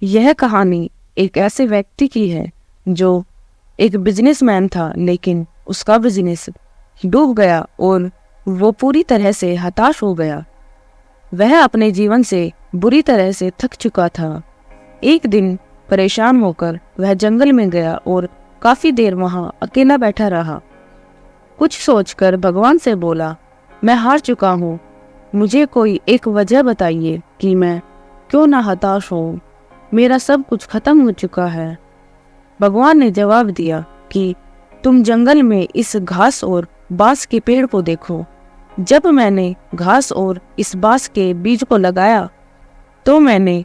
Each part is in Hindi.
यह कहानी एक ऐसे व्यक्ति की है जो एक बिजनेसमैन था, लेकिन उसका बिजनेस डूब गया और वो पूरी तरह से हताश हो गया। वह अपने जीवन से बुरी तरह से थक चुका था। एक दिन परेशान होकर वह जंगल में गया और काफी देर वहां अकेला बैठा रहा। कुछ सोचकर भगवान से बोला, मैं हार चुका हूँ, मुझे कोई एक वजह बताइए कि मैं क्यों ना हताश हूँ। मेरा सब कुछ खत्म हो चुका है। भगवान ने जवाब दिया कि तुम जंगल में इस घास और बांस के पेड़ को देखो। जब मैंने घास और इस बांस के बीज को लगाया तो मैंने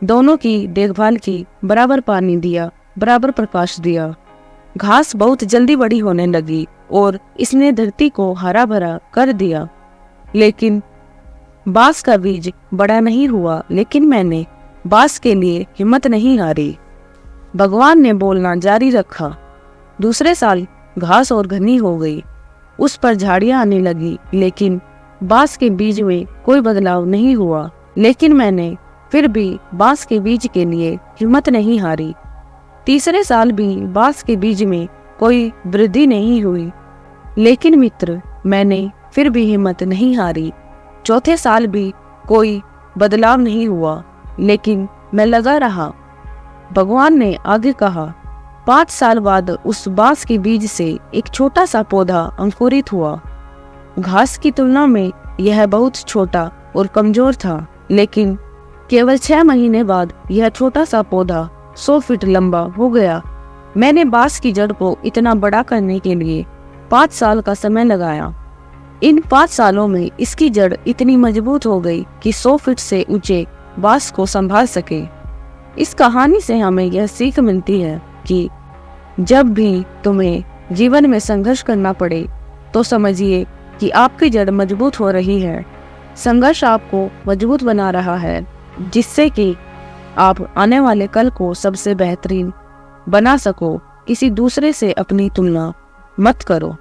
दोनों की देखभाल की, बराबर पानी दिया, बराबर प्रकाश दिया। घास बहुत जल्दी बड़ी होने लगी और इसने धरती को हरा भरा कर दिया। लेकिन बांस का बीज बड़ा नहीं हुआ, लेकिन मैंने बांस के लिए हिम्मत नहीं हारी। भगवान ने बोलना जारी रखा। दूसरे साल घास और घनी हो गई, उस पर झाड़ियां आने लगी, लेकिन बांस के बीज में कोई बदलाव नहीं हुआ। लेकिन मैंने फिर भी बांस के बीज के लिए हिम्मत नहीं हारी। तीसरे साल भी बांस के बीज में कोई वृद्धि नहीं हुई, लेकिन मित्र, मैंने फिर भी हिम्मत नहीं हारी। चौथे साल भी कोई बदलाव नहीं हुआ, लेकिन मैं लगा रहा। भगवान ने आगे कहा, 5 साल बाद उस बांस के बीज से एक छोटा सा पौधा अंकुरित हुआ। घास की तुलना में यह बहुत छोटा और कमजोर था, लेकिन केवल 6 महीने बाद यह छोटा सा पौधा 100 फीट लंबा हो गया। मैंने बांस की जड़ को इतना बड़ा करने के लिए 5 साल का समय लगाया। इन 5 सालों में इसकी जड़ इतनी मजबूत हो गई कि 100 फीट से ऊंचे बांस को संभाल सके। इस कहानी से हमें यह सीख मिलती है कि जब भी तुम्हें जीवन में संघर्ष करना पड़े तो समझिए कि आपकी जड़ मजबूत हो रही है। संघर्ष आपको मजबूत बना रहा है, जिससे कि आप आने वाले कल को सबसे बेहतरीन बना सको। किसी दूसरे से अपनी तुलना मत करो।